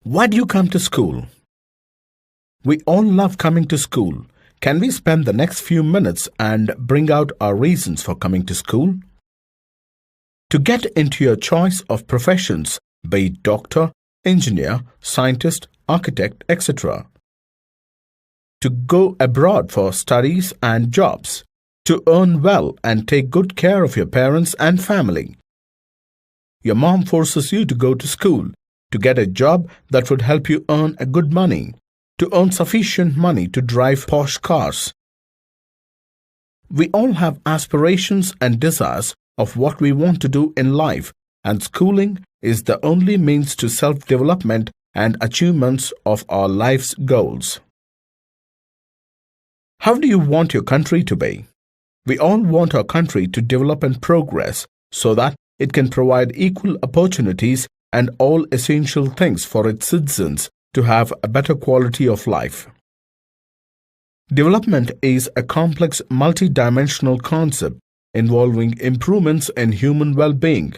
Why do you come to school? We all love coming to school. Can we spend the next few minutes and bring out our reasons for coming to school? To get into your choice of professions, be it doctor, engineer, scientist, architect, etc. To go abroad for studies and jobs. To earn well and take good care of your parents and family. Your mom forces you to go to school, to get a job that would help you earn a good money, to earn sufficient money to drive posh cars. We all have aspirations and desires of what we want to do in life, and schooling is the only means to self-development and achievements of our life's goals. How do you want your country to be? We all want our country to develop and progress so that it can provide equal opportunities and all essential things for its citizens to have a better quality of life. Development is a complex multi-dimensional concept involving improvements in human well-being.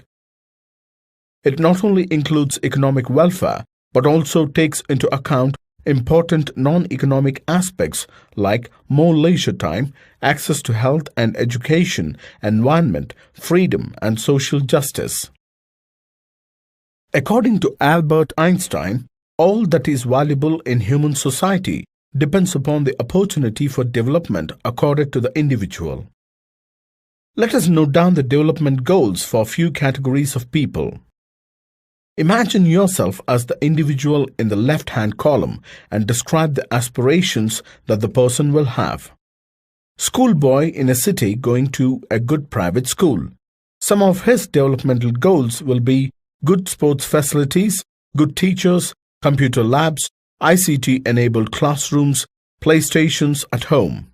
It not only includes economic welfare but also takes into account important non-economic aspects like more leisure time, access to health and education, environment, freedom, and social justice. According to Albert Einstein, all that is valuable in human society depends upon the opportunity for development accorded to the individual. Let us note down the development goals for a few categories of people. Imagine yourself as the individual in the left-hand column and describe the aspirations that the person will have. Schoolboy in a city going to a good private school. Some of his developmental goals will be good sports facilities, good teachers, computer labs, ICT-enabled classrooms, playstations at home.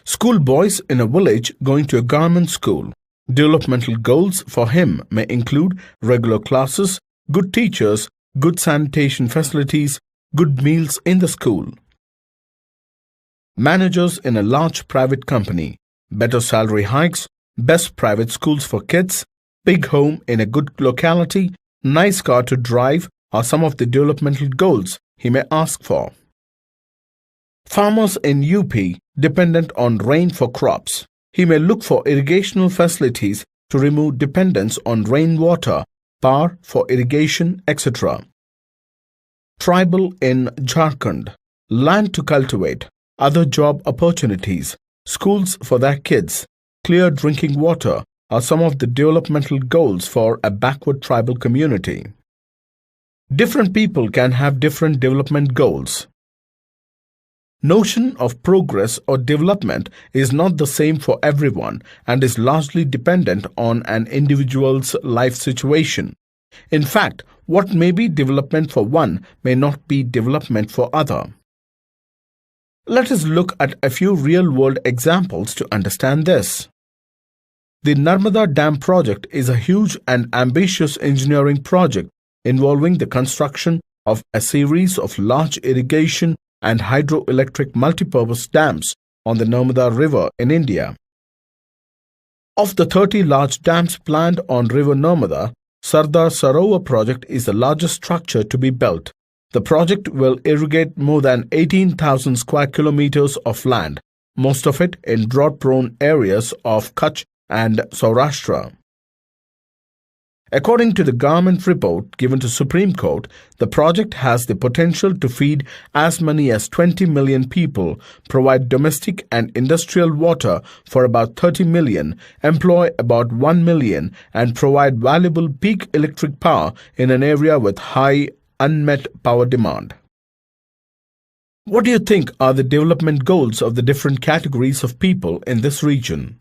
Schoolboys in a village going to a government school. Developmental goals for him may include regular classes, good teachers, good sanitation facilities, good meals in the school. Managers in a large private company, better salary hikes, best private schools for kids, big home in a good locality, nice car to drive are some of the developmental goals he may ask for. Farmers in UP dependent on rain for crops. He may look for irrigational facilities to remove dependence on rainwater, power for irrigation, etc. Tribal in Jharkhand, land to cultivate, other job opportunities, schools for their kids, clear drinking water are some of the developmental goals for a backward tribal community. Different people can have different development goals. Notion of progress or development is not the same for everyone and is largely dependent on an individual's life situation. In fact, what may be development for one may not be development for other. Let us look at a few real-world examples to understand this. The Narmada Dam project is a huge and ambitious engineering project involving the construction of a series of large irrigation and hydroelectric multipurpose dams on the Narmada River in India. Of the 30 large dams planned on River Narmada, Sardar Sarovar project is the largest structure to be built. The project will irrigate more than 18,000 square kilometers of land, most of it in drought-prone areas of Kutch and Saurashtra. According to the government report given to Supreme Court, the project has the potential to feed as many as 20 million people, provide domestic and industrial water for about 30 million, employ about 1 million, and provide valuable peak electric power in an area with high unmet power demand. What do you think are the development goals of the different categories of people in this region?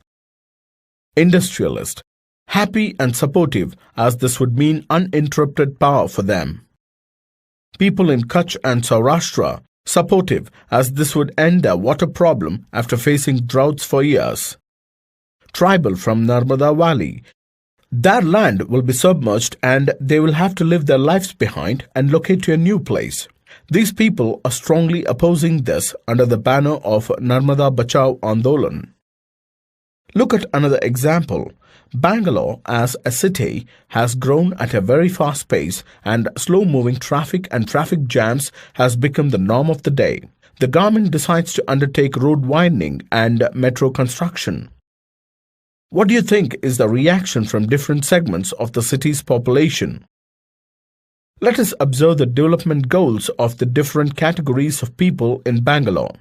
Industrialist. Happy and supportive, as this would mean uninterrupted power for them. People in Kutch and Saurashtra, supportive, as this would end their water problem after facing droughts for years. Tribal from Narmada Valley. Their land will be submerged and they will have to leave their lives behind and locate to a new place. These people are strongly opposing this under the banner of Narmada Bachao Andolan. Look at another example. Bangalore as a city has grown at a very fast pace, and slow-moving traffic and traffic jams has become the norm of the day. The government decides to undertake road widening and metro construction. What do you think is the reaction from different segments of the city's population? Let us observe the development goals of the different categories of people in Bangalore.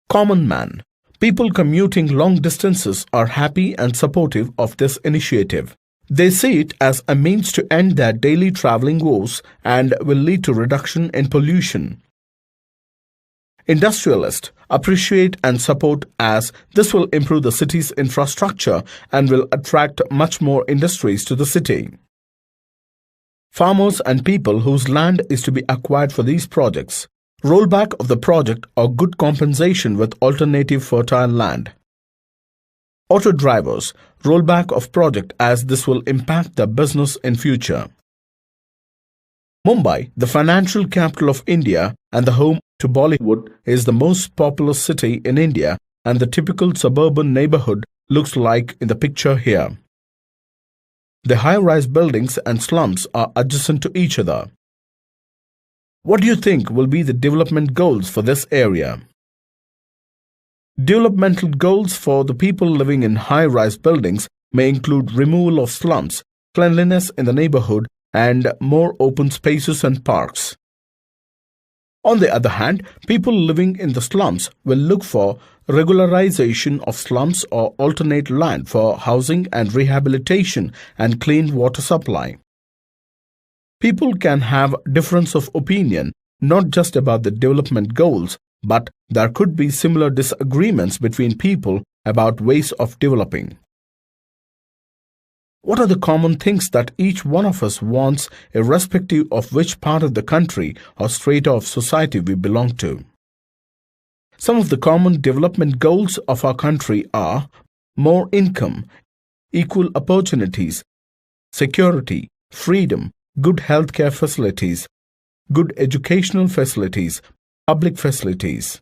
Common man. People commuting long distances are happy and supportive of this initiative. They see it as a means to end their daily travelling woes and will lead to reduction in pollution. Industrialists appreciate and support, as this will improve the city's infrastructure and will attract much more industries to the city. Farmers and people whose land is to be acquired for these projects. Rollback of the project or good compensation with alternative fertile land. Auto drivers, rollback of project as this will impact their business in future. Mumbai, the financial capital of India and the home to Bollywood, is the most populous city in India, and the typical suburban neighborhood looks like in the picture here. The high-rise buildings and slums are adjacent to each other. What do you think will be the development goals for this area? Developmental goals for the people living in high-rise buildings may include removal of slums, cleanliness in the neighborhood, and more open spaces and parks. On the other hand, people living in the slums will look for regularization of slums or alternate land for housing and rehabilitation and clean water supply. People can have difference of opinion not just about the development goals, but there could be similar disagreements between people about ways of developing. What are the common things that each one of us wants, irrespective of which part of the country or strata of society we belong to? Some of the common development goals of our country are more income, equal opportunities, security, freedom, good healthcare facilities, good educational facilities, public facilities.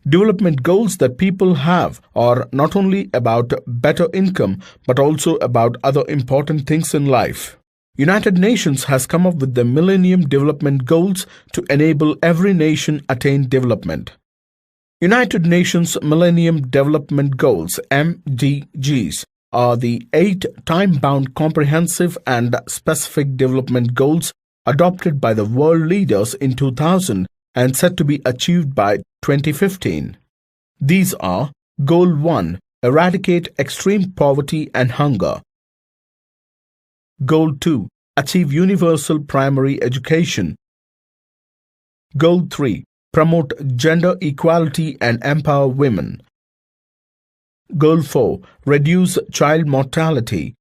Development goals that people have are not only about better income but also about other important things in life. United Nations has come up with the Millennium Development Goals to enable every nation attain development. United Nations Millennium Development Goals (MDGs) are the 8 time-bound comprehensive and specific development goals adopted by the world leaders in 2000 and set to be achieved by 2015. These are: Goal 1. Eradicate extreme poverty and hunger. Goal 2. Achieve universal primary education. Goal 3. Promote gender equality and empower women. Goal 4. Reduce child mortality.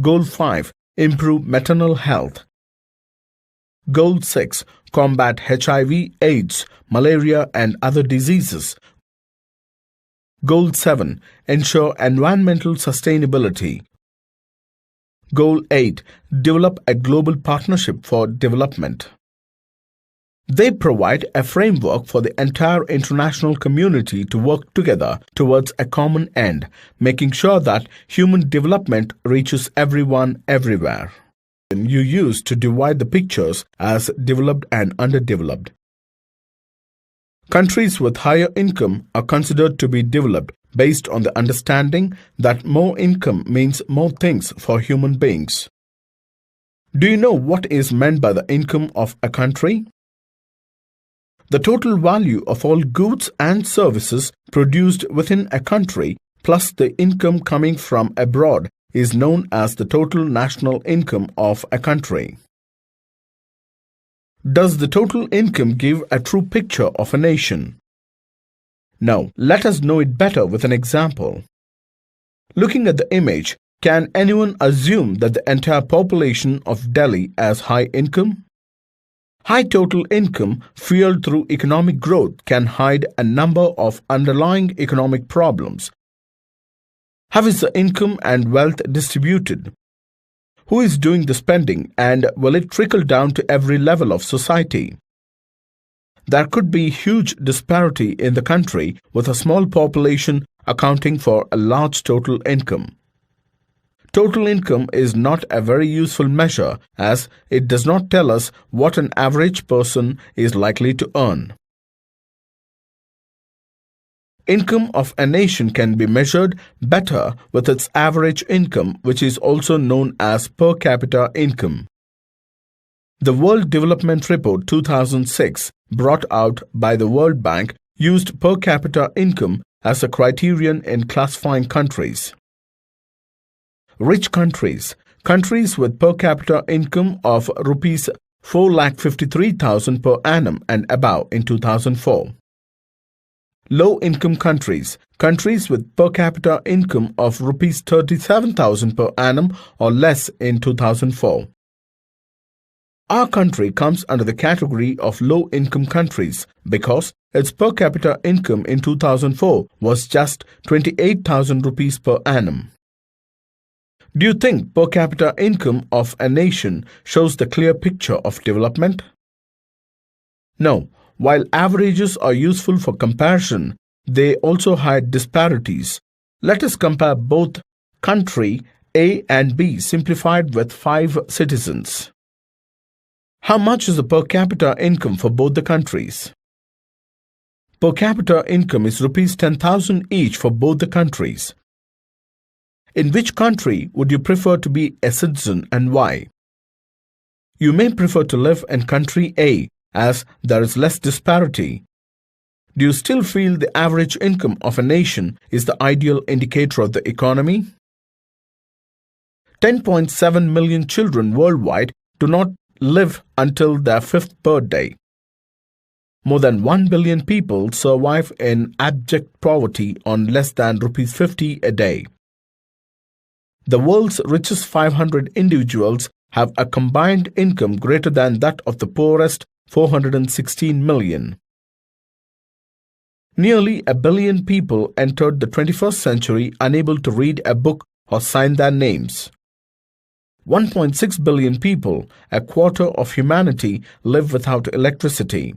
Goal 5. Improve maternal health. Goal 6. Combat HIV, AIDS, malaria and other diseases. Goal 7. Ensure environmental sustainability. Goal 8. Develop a global partnership for development. They provide a framework for the entire international community to work together towards a common end, making sure that human development reaches everyone everywhere. You use to divide the pictures as developed and underdeveloped. Countries with higher income are considered to be developed based on the understanding that more income means more things for human beings. Do you know what is meant by the income of a country? The total value of all goods and services produced within a country plus the income coming from abroad is known as the total national income of a country. Does the total income give a true picture of a nation? No, let us know it better with an example. Looking at the image, can anyone assume that the entire population of Delhi has high income? High total income fueled through economic growth can hide a number of underlying economic problems. How is the income and wealth distributed? Who is doing the spending, and will it trickle down to every level of society? There could be huge disparity in the country with a small population accounting for a large total income. Total income is not a very useful measure as it does not tell us what an average person is likely to earn. Income of a nation can be measured better with its average income, which is also known as per capita income. The World Development Report 2006, brought out by the World Bank, used per capita income as a criterion in classifying countries. Rich countries, countries with per capita income of Rs 4,53,000 per annum and above in 2004. Low-income countries, countries with per capita income of Rs 37,000 per annum or less in 2004. Our country comes under the category of low-income countries because its per capita income in 2004 was just 28,000 rupees per annum. Do you think per capita income of a nation shows the clear picture of development? No. While averages are useful for comparison, they also hide disparities. Let us compare both country A and B simplified with 5 citizens. How much is the per capita income for both the countries? Per capita income is Rs 10,000 each for both the countries. In which country would you prefer to be a citizen and why? You may prefer to live in country A as there is less disparity. Do you still feel the average income of a nation is the ideal indicator of the economy? 10.7 million children worldwide do not live until their 5th birthday. More than 1 billion people survive in abject poverty on less than Rs 50 a day. The world's richest 500 individuals have a combined income greater than that of the poorest 416 million. Nearly a billion people entered the 21st century unable to read a book or sign their names. 1.6 billion people, a quarter of humanity, live without electricity.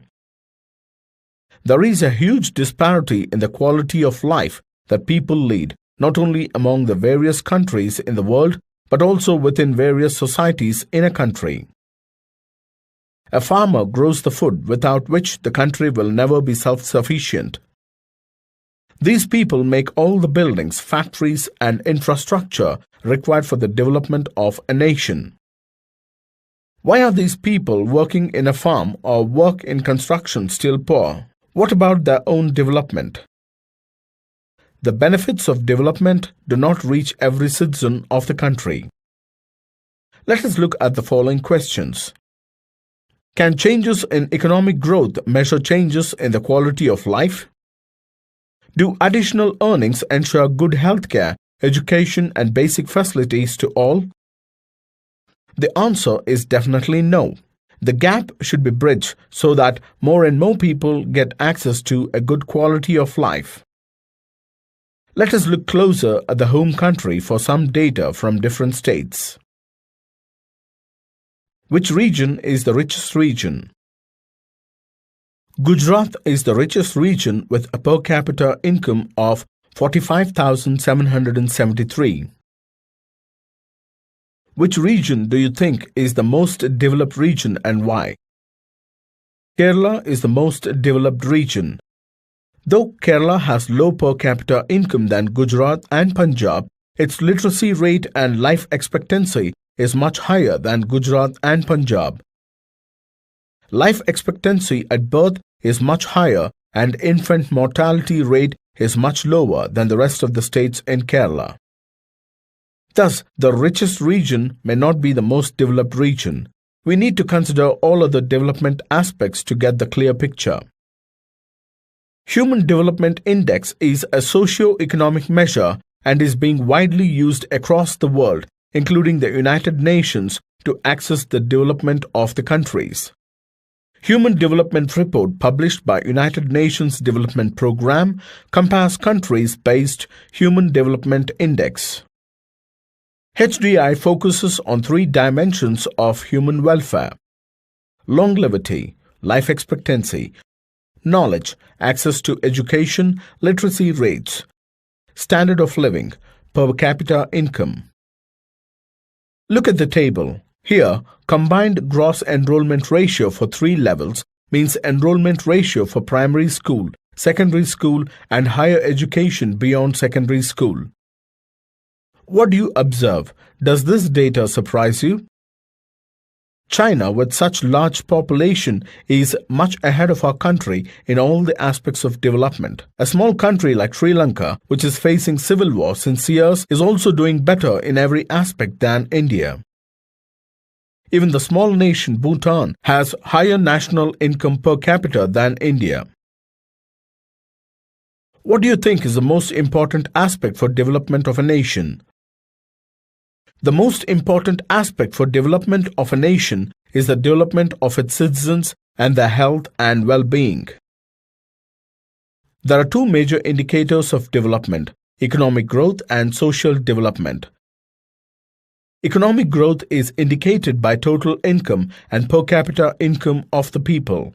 There is a huge disparity in the quality of life that people lead, not only among the various countries in the world, but also within various societies in a country. A farmer grows the food without which the country will never be self-sufficient. These people make all the buildings, factories, and infrastructure required for the development of a nation. Why are these people working in a farm or work in construction still poor? What about their own development? The benefits of development do not reach every citizen of the country. Let us look at the following questions. Can changes in economic growth measure changes in the quality of life? Do additional earnings ensure good healthcare, education, and basic facilities to all? The answer is definitely no. The gap should be bridged so that more and more people get access to a good quality of life. Let us look closer at the home country for some data from different states. Which region is the richest region? Gujarat is the richest region with a per capita income of 45,773. Which region do you think is the most developed region and why? Kerala is the most developed region. Though Kerala has low per capita income than Gujarat and Punjab, its literacy rate and life expectancy is much higher than Gujarat and Punjab. Life expectancy at birth is much higher and infant mortality rate is much lower than the rest of the states in Kerala. Thus, the richest region may not be the most developed region. We need to consider all other development aspects to get the clear picture. Human Development Index is a socio-economic measure and is being widely used across the world, including the United Nations, to assess the development of the countries. Human Development Report published by United Nations Development Programme compares countries based Human Development Index. HDI focuses on 3 dimensions of human welfare: longevity, life expectancy, knowledge, access to education, literacy rates. standard of living, per capita income. Look at the table. Here, combined gross enrollment ratio for 3 levels means enrollment ratio for primary school, secondary school, and higher education beyond secondary school. What do you observe? Does this data surprise you? China, with such large population, is much ahead of our country in all the aspects of development. A small country like Sri Lanka, which is facing civil war since years, is also doing better in every aspect than India. Even the small nation Bhutan has higher national income per capita than India. What do you think is the most important aspect for development of a nation? The most important aspect for development of a nation is the development of its citizens and their health and well-being. There are 2 major indicators of development: economic growth and social development. Economic growth is indicated by total income and per capita income of the people.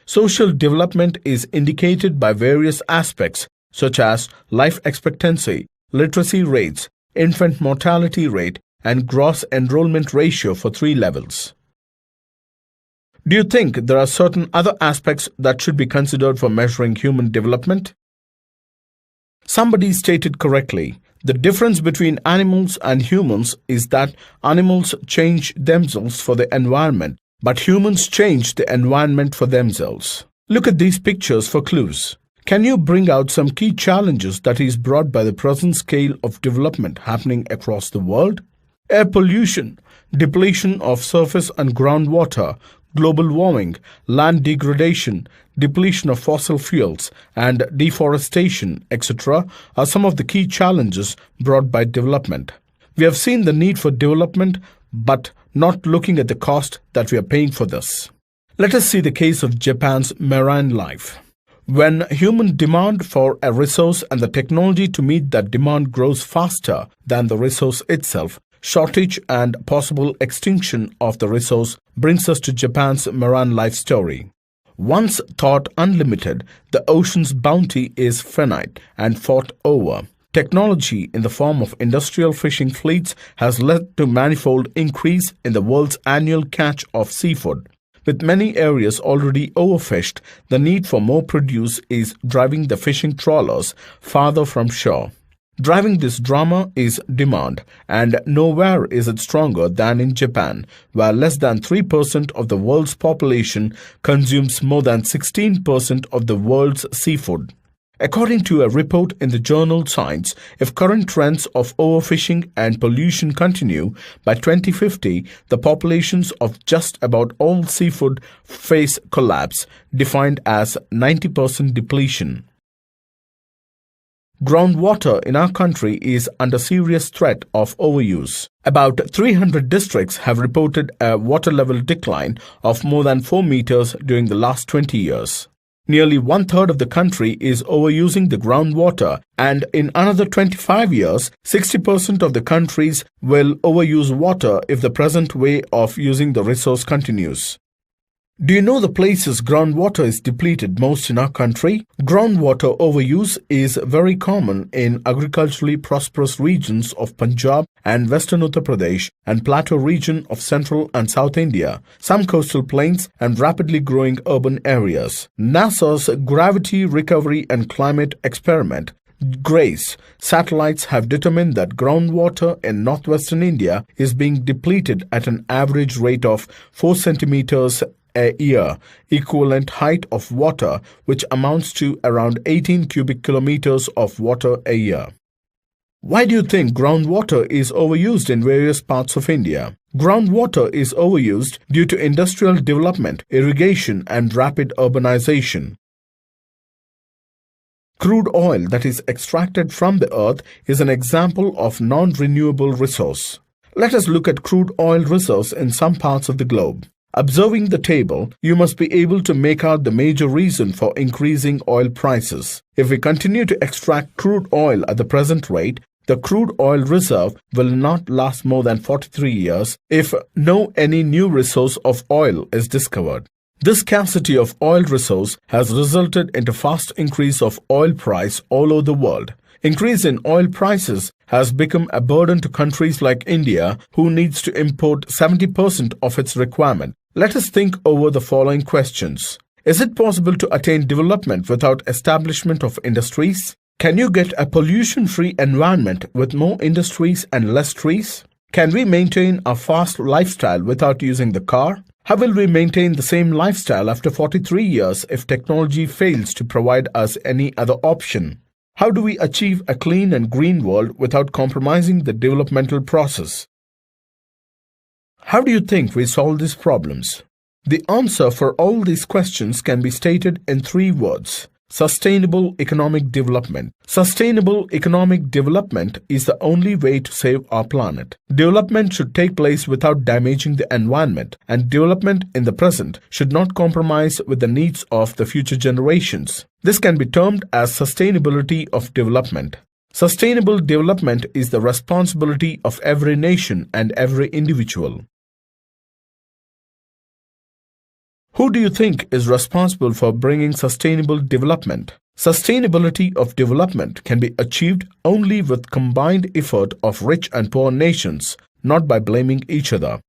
Social development is indicated by various aspects such as life expectancy, literacy rates, infant mortality rate, and gross enrollment ratio for 3 levels. Do you think there are certain other aspects that should be considered for measuring human development? Somebody stated correctly, the difference between animals and humans is that animals change themselves for the environment, but humans change the environment for themselves. Look at these pictures for clues. Can you bring out some key challenges that is brought by the present scale of development happening across the world? Air pollution, depletion of surface and groundwater, global warming, land degradation, depletion of fossil fuels, and deforestation, etc. are some of the key challenges brought by development. We have seen the need for development, but not looking at the cost that we are paying for this. Let us see the case of Japan's marine life. When human demand for a resource and the technology to meet that demand grows faster than the resource itself, shortage and possible extinction of the resource brings us to Japan's marine life story. Once thought unlimited, the ocean's bounty is finite and fought over. Technology in the form of industrial fishing fleets has led to manifold increase in the world's annual catch of seafood. With many areas already overfished, the need for more produce is driving the fishing trawlers farther from shore. Driving this drama is demand, and nowhere is it stronger than in Japan, where less than 3% of the world's population consumes more than 16% of the world's seafood. According to a report in the journal Science, if current trends of overfishing and pollution continue, by 2050, the populations of just about all seafood face collapse, defined as 90% depletion. Groundwater in our country is under serious threat of overuse. About 300 districts have reported a water level decline of more than 4 meters during the last 20 years. Nearly 1/3 of the country is overusing the groundwater, and in another 25 years, 60% of the countries will overuse water if the present way of using the resource continues. Do you know the places groundwater is depleted most in our country? Groundwater overuse is very common in agriculturally prosperous regions of Punjab and Western Uttar Pradesh and plateau region of Central and South India, some coastal plains and rapidly growing urban areas. NASA's Gravity Recovery and Climate Experiment GRACE satellites have determined that groundwater in northwestern India is being depleted at an average rate of 4 centimeters a year, equivalent height of water, which amounts to around 18 cubic kilometers of water a year. Why do you think groundwater is overused in various parts of India? Groundwater is overused due to industrial development, irrigation, and rapid urbanization. Crude oil that is extracted from the earth is an example of non-renewable resource. Let us look at crude oil reserves in some parts of the globe. Observing the table, you must be able to make out the major reason for increasing oil prices. If we continue to extract crude oil at the present rate, the crude oil reserve will not last more than 43 years if any new resource of oil is discovered. This scarcity of oil resource has resulted in a fast increase of oil price all over the world. Increase in oil prices has become a burden to countries like India, who needs to import 70% of its requirement. Let us think over the following questions. Is it possible to attain development without establishment of industries? Can you get a pollution-free environment with more industries and less trees? Can we maintain a fast lifestyle without using the car? How will we maintain the same lifestyle after 43 years if technology fails to provide us any other option? How do we achieve a clean and green world without compromising the developmental process? How do you think we solve these problems? The answer for all these questions can be stated in 3 words. Sustainable economic development. Sustainable economic development is the only way to save our planet. Development should take place without damaging the environment, and development in the present should not compromise with the needs of the future generations. This can be termed as sustainability of development. Sustainable development is the responsibility of every nation and every individual. Who do you think is responsible for bringing sustainable development? Sustainability of development can be achieved only with combined effort of rich and poor nations, not by blaming each other.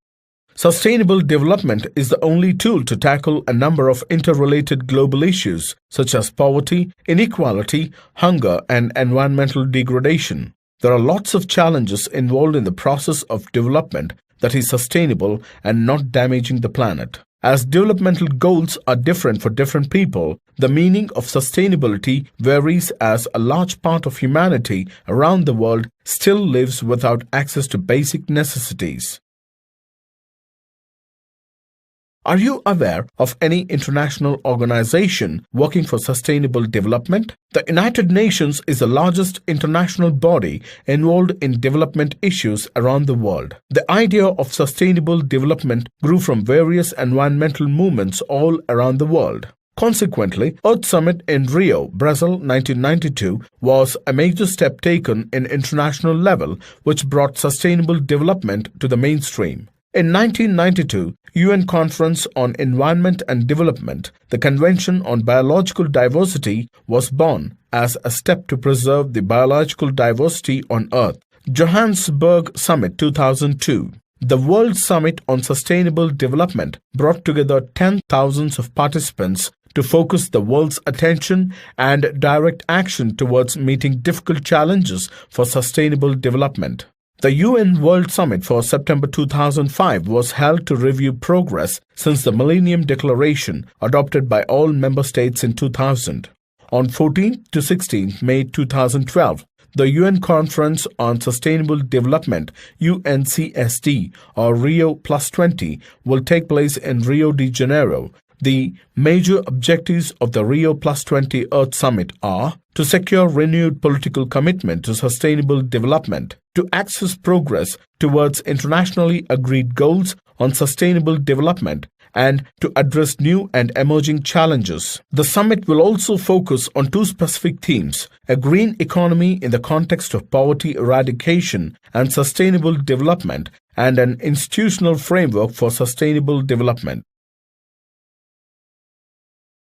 Sustainable development is the only tool to tackle a number of interrelated global issues such as poverty, inequality, hunger, and environmental degradation. There are lots of challenges involved in the process of development that is sustainable and not damaging the planet. As developmental goals are different for different people, the meaning of sustainability varies as a large part of humanity around the world still lives without access to basic necessities. Are you aware of any international organization working for sustainable development? The United Nations is the largest international body involved in development issues around the world. The idea of sustainable development grew from various environmental movements all around the world. Consequently, Earth Summit in Rio, Brazil 1992 was a major step taken in international level which brought sustainable development to the mainstream. In 1992, UN Conference on Environment and Development, the Convention on Biological Diversity was born as a step to preserve the biological diversity on Earth. Johannesburg Summit 2002. The World Summit on Sustainable Development brought together 10,000s of participants to focus the world's attention and direct action towards meeting difficult challenges for sustainable development. The UN World Summit for September 2005 was held to review progress since the Millennium Declaration adopted by all member states in 2000. On 14th to 16th May 2012, the UN Conference on Sustainable Development UNCSD or Rio +20 will take place in Rio de Janeiro. The major objectives of the Rio +20 Earth Summit are to secure renewed political commitment to sustainable development, to access progress towards internationally agreed goals on sustainable development, and to address new and emerging challenges. The summit will also focus on 2 specific themes: a green economy in the context of poverty eradication and sustainable development, and an institutional framework for sustainable development.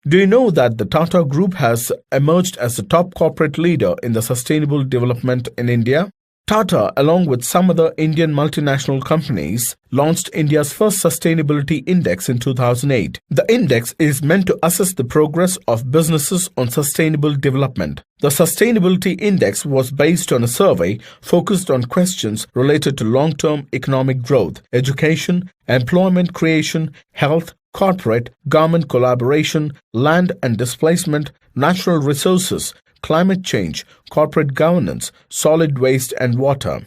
Do you know that the Tata Group has emerged as the top corporate leader in the sustainable development in India? Tata, along with some other Indian multinational companies, launched India's first sustainability index in 2008. The index is meant to assess the progress of businesses on sustainable development. The sustainability index was based on a survey focused on questions related to long-term economic growth, education, employment creation, health, corporate, government collaboration, land and displacement, natural resources, climate change, corporate governance, solid waste and water.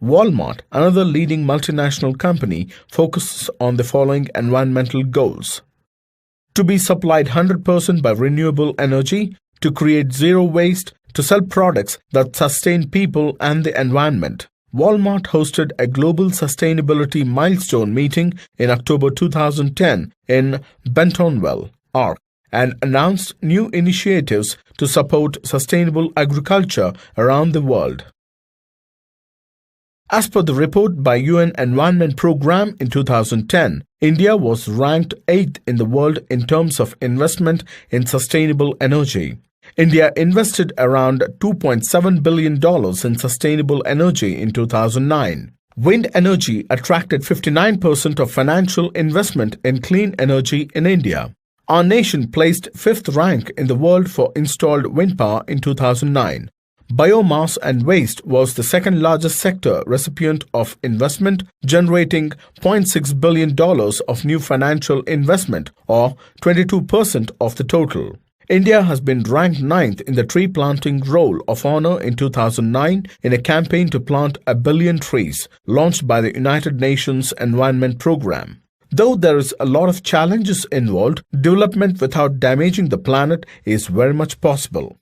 Walmart, another leading multinational company, focuses on the following environmental goals: to be supplied 100% by renewable energy, to create zero waste, to sell products that sustain people and the environment. Walmart hosted a global sustainability milestone meeting in October 2010 in Bentonville, Ark, and announced new initiatives to support sustainable agriculture around the world. As per the report by UN Environment Programme in 2010, India was ranked 8th in the world in terms of investment in sustainable energy. India invested around $2.7 billion in sustainable energy in 2009. Wind energy attracted 59% of financial investment in clean energy in India. Our nation placed 5th rank in the world for installed wind power in 2009. Biomass and waste was the second largest sector recipient of investment, generating $0.6 billion of new financial investment, or 22% of the total. India has been ranked 9th in the tree planting roll of honor in 2009 in a campaign to plant 1 billion trees launched by the United Nations Environment Programme. Though there is a lot of challenges involved, development without damaging the planet is very much possible.